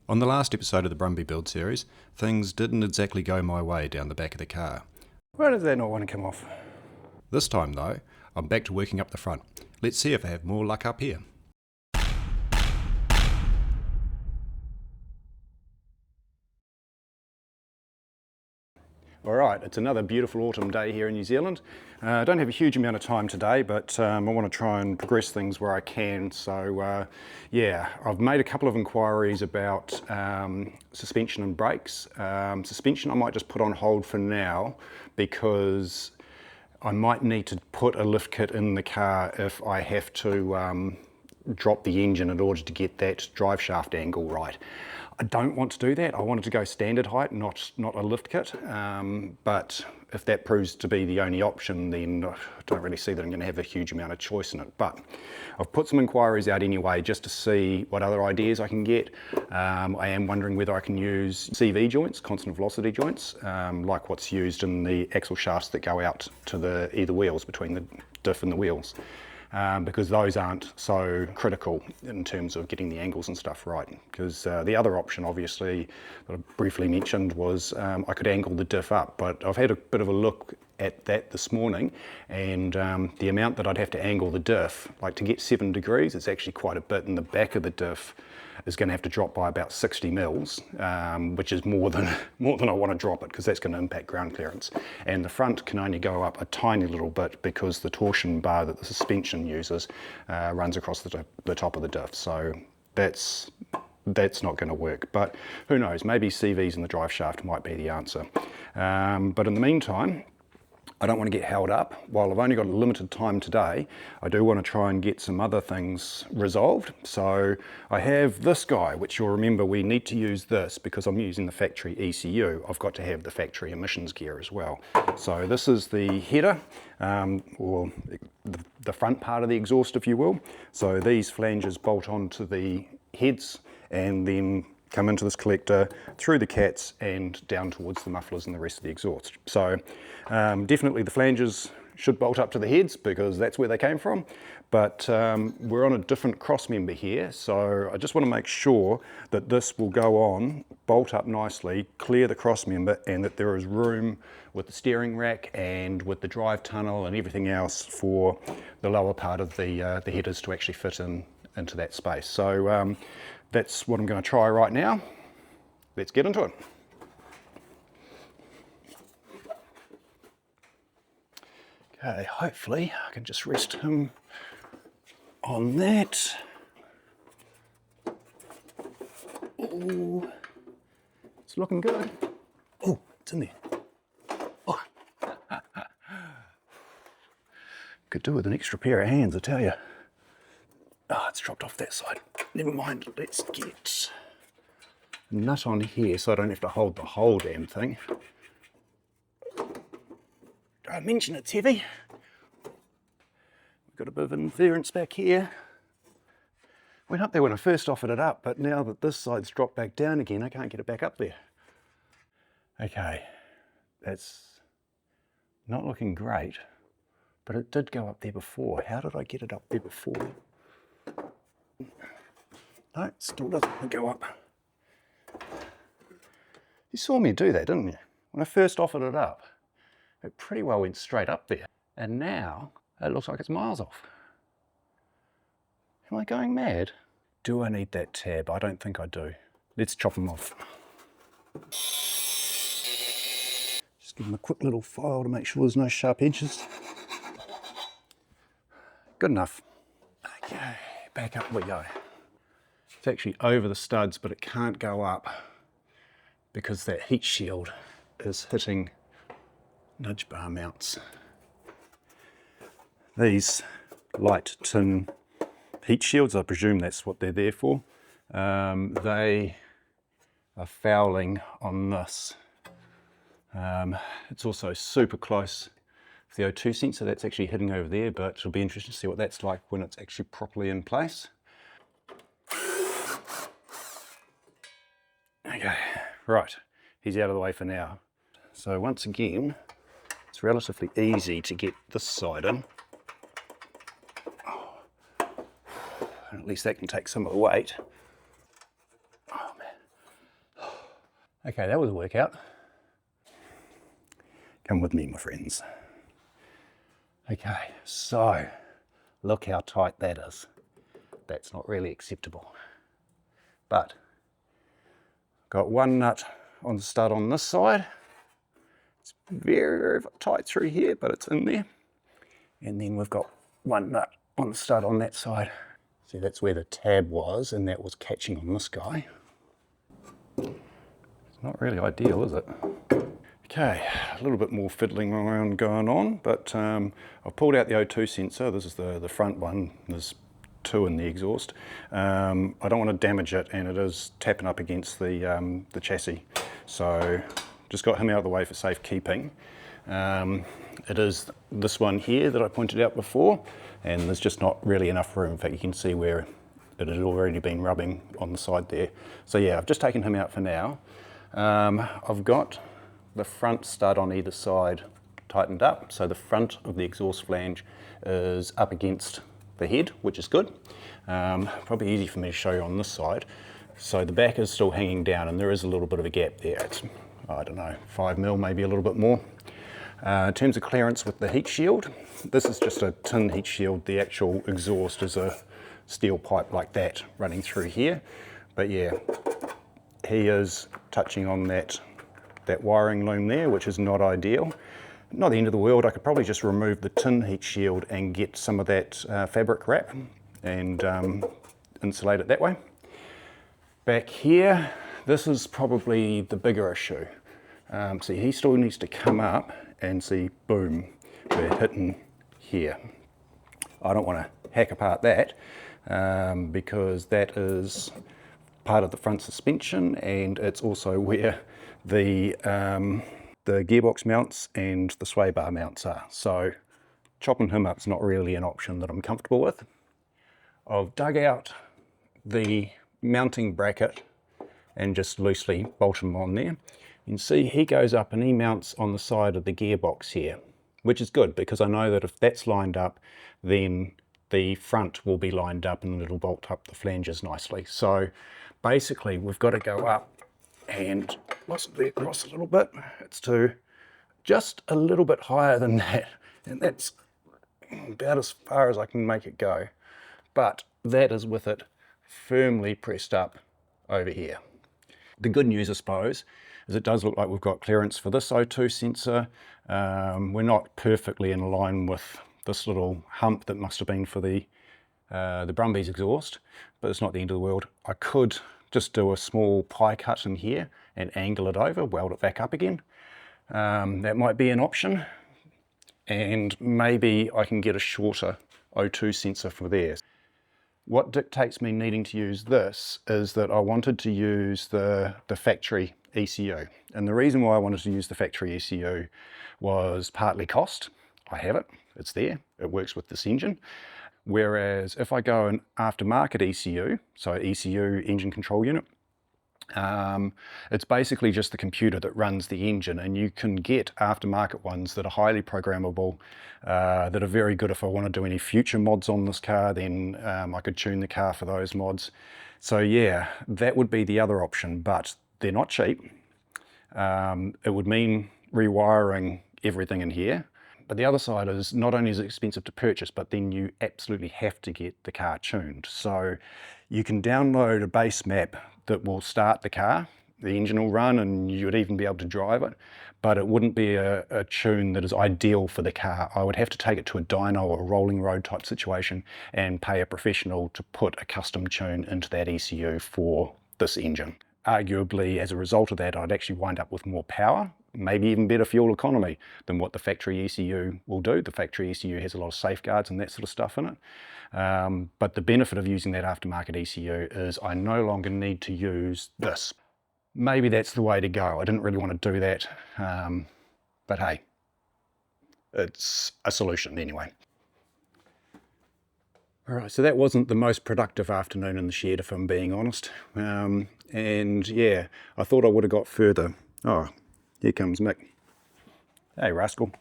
On the last episode of the Brumby build series, things didn't exactly go my way down the back of the car. Why does that not want to come off? This time though, I'm back to working up the front. Let's see if I have more luck up here. Alright, it's another beautiful autumn day here in New Zealand. I don't have a huge amount of time today, but I want to try and progress things where I can. So yeah, I've made a couple of inquiries about suspension and brakes. Suspension I might just put on hold for now because I might need to put a lift kit in the car if I have to drop the engine in order to get that drive shaft angle right. I don't want to do that. I wanted to go standard height, not a lift kit. But if that proves to be the only option, then I don't really see that I'm going to have a huge amount of choice in it. But I've put some inquiries out anyway, just to see what other ideas I can get. I am wondering whether I can use CV joints, constant velocity joints, like what's used in the axle shafts that go out to either wheels, between the diff and the wheels. Because those aren't so critical in terms of getting the angles and stuff right. Because the other option, obviously, that I briefly mentioned was I could angle the diff up, but I've had a bit of a look at that this morning, and the amount that I'd have to angle the diff, like to get 7 degrees, it's actually quite a bit, and the back of the diff is going to have to drop by about 60 mils, which is more than I want to drop it, because that's going to impact ground clearance. And the front can only go up a tiny little bit because the torsion bar that the suspension uses runs across the top of the diff. So that's not going to work. But who knows? Maybe CVs in the drive shaft might be the answer. But in the meantime, I don't want to get held up. While I've only got a limited time today, I do want to try and get some other things resolved. So I have this guy, which you'll remember we need to use this because I'm using the factory ECU. I've got to have the factory emissions gear as well. So this is the header, or the front part of the exhaust, if you will. So these flanges bolt onto the heads and then come into this collector, through the cats and down towards the mufflers and the rest of the exhaust. So definitely the flanges should bolt up to the heads because that's where they came from, but we're on a different cross member here, so I just want to make sure that this will go on, bolt up nicely, clear the cross member, and that there is room with the steering rack and with the drive tunnel and everything else for the lower part of the headers to actually fit into that space. So that's what I'm going to try right now. Let's get into it. Okay, hopefully I can just rest him on that. Oh, it's looking good. Oh, it's in there. Oh. Could do with an extra pair of hands, I tell you. Oh, it's dropped off that side. Never mind, let's get a nut on here so I don't have to hold the whole damn thing. Did I mention it's heavy? We've got a bit of interference back here. Went up there when I first offered it up, but now that this side's dropped back down again, I can't get it back up there. Okay, that's not looking great, but it did go up there before. How did I get it up there before? No, it still doesn't go up. You saw me do that, didn't you? When I first offered it up, it pretty well went straight up there. And now, it looks like it's miles off. Am I going mad? Do I need that tab? I don't think I do. Let's chop them off. Just give them a quick little file to make sure there's no sharp edges. Good enough. Okay, back up we go. It's actually over the studs, but it can't go up because that heat shield is hitting nudge bar mounts. These light tin heat shields, I presume that's what they're there for, they are fouling on this. It's also super close to the O2 sensor, that's actually hitting over there, but it'll be interesting to see what that's like when it's actually properly in place. Okay, right, he's out of the way for now. So once again, it's relatively easy to get this side in. And at least that can take some of the weight. Oh man, Okay, that was a workout. Come with me, my friends. Okay, so look how tight that is. That's not really acceptable. But got one nut on the stud on this side. It's very, very tight through here, but it's in there. And then we've got one nut on the stud on that side. See, that's where the tab was, and that was catching on this guy. It's not really ideal, is it? Okay, a little bit more fiddling around going on, but I've pulled out the O2 sensor. This is the front one. There's two in the exhaust. I don't want to damage it, and it is tapping up against the chassis. So just got him out of the way for safekeeping. It is this one here that I pointed out before, and there's just not really enough room. In fact, you can see where it had already been rubbing on the side there. So yeah, I've just taken him out for now. I've got the front stud on either side tightened up, so the front of the exhaust flange is up against the head, which is good. Probably easy for me to show you on this side. So the back is still hanging down, and there is a little bit of a gap there. It's, I don't know, 5 mil, maybe a little bit more. In terms of clearance with the heat shield, this is just a tin heat shield. The actual exhaust is a steel pipe like that running through here. But yeah, he is touching on that wiring loom there, which is not ideal. Not the end of the world. I could probably just remove the tin heat shield and get some of that fabric wrap and insulate it that way. Back here, this is probably the bigger issue. See, he still needs to come up and see, boom, we're hitting here. I don't want to hack apart that because that is part of the front suspension, and it's also where the gearbox mounts and the sway bar mounts are. So chopping him up is not really an option that I'm comfortable with. I've dug out the mounting bracket and just loosely bolted him on there. You can see he goes up and he mounts on the side of the gearbox here, which is good because I know that if that's lined up, then the front will be lined up and it'll bolt up the flanges nicely. So basically we've got to go up and possibly across a little bit. It's to just a little bit higher than that, and that's about as far as I can make it go. But that is with it firmly pressed up over here. The good news, I suppose, is it does look like we've got clearance for this O2 sensor. We're not perfectly in line with this little hump that must have been for the Brumby's exhaust, but it's not the end of the world. I could just do a small pie cut in here and angle it over, weld it back up again. That might be an option, and maybe I can get a shorter O2 sensor for there. What dictates me needing to use this is that I wanted to use the factory ECU, and the reason why I wanted to use the factory ECU was partly cost. I have it, it's there, it works with this engine. Whereas if I go an aftermarket ECU, so ECU engine control unit, it's basically just the computer that runs the engine, and you can get aftermarket ones that are highly programmable, that are very good if I want to do any future mods on this car. Then I could tune the car for those mods. So yeah, that would be the other option, but they're not cheap. It would mean rewiring everything in here. But the other side is, not only is it expensive to purchase, but then you absolutely have to get the car tuned. So you can download a base map that will start the car, the engine will run, and you would even be able to drive it, but it wouldn't be a tune that is ideal for the car. I would have to take it to a dyno or a rolling road type situation and pay a professional to put a custom tune into that ECU for this engine. Arguably, as a result of that, I'd actually wind up with more power, maybe even better fuel economy than what the factory ECU will do. The factory ECU has a lot of safeguards and that sort of stuff in it. But the benefit of using that aftermarket ECU is I no longer need to use this. Maybe that's the way to go. I didn't really want to do that, but hey, it's a solution anyway. All right, so that wasn't the most productive afternoon in the shed, if I'm being honest. And yeah, I thought I would have got further. Oh, here comes Mick. Hey, rascal.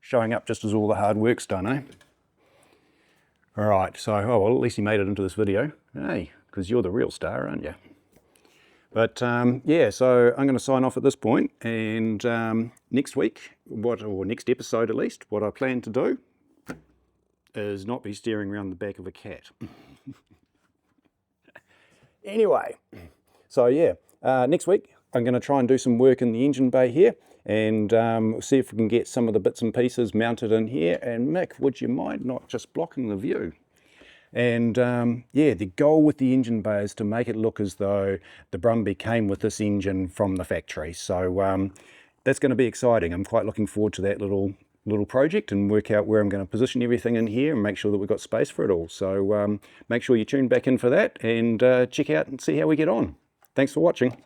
Showing up just as all the hard work's done, eh? All right, so, oh, well, at least he made it into this video. Hey, because you're the real star, aren't you? But yeah, so I'm going to sign off at this point, and next week, or next episode at least, what I plan to do is not be staring around the back of a cat. Anyway, so yeah, next week I'm going to try and do some work in the engine bay here, and see if we can get some of the bits and pieces mounted in here. And Mick, would you mind not just blocking the view? And yeah, the goal with the engine bay is to make it look as though the Brumby came with this engine from the factory. So that's going to be exciting. I'm quite looking forward to that little project, and work out where I'm going to position everything in here and make sure that we've got space for it all. So make sure you tune back in for that, and check out and see how we get on. Thanks for watching.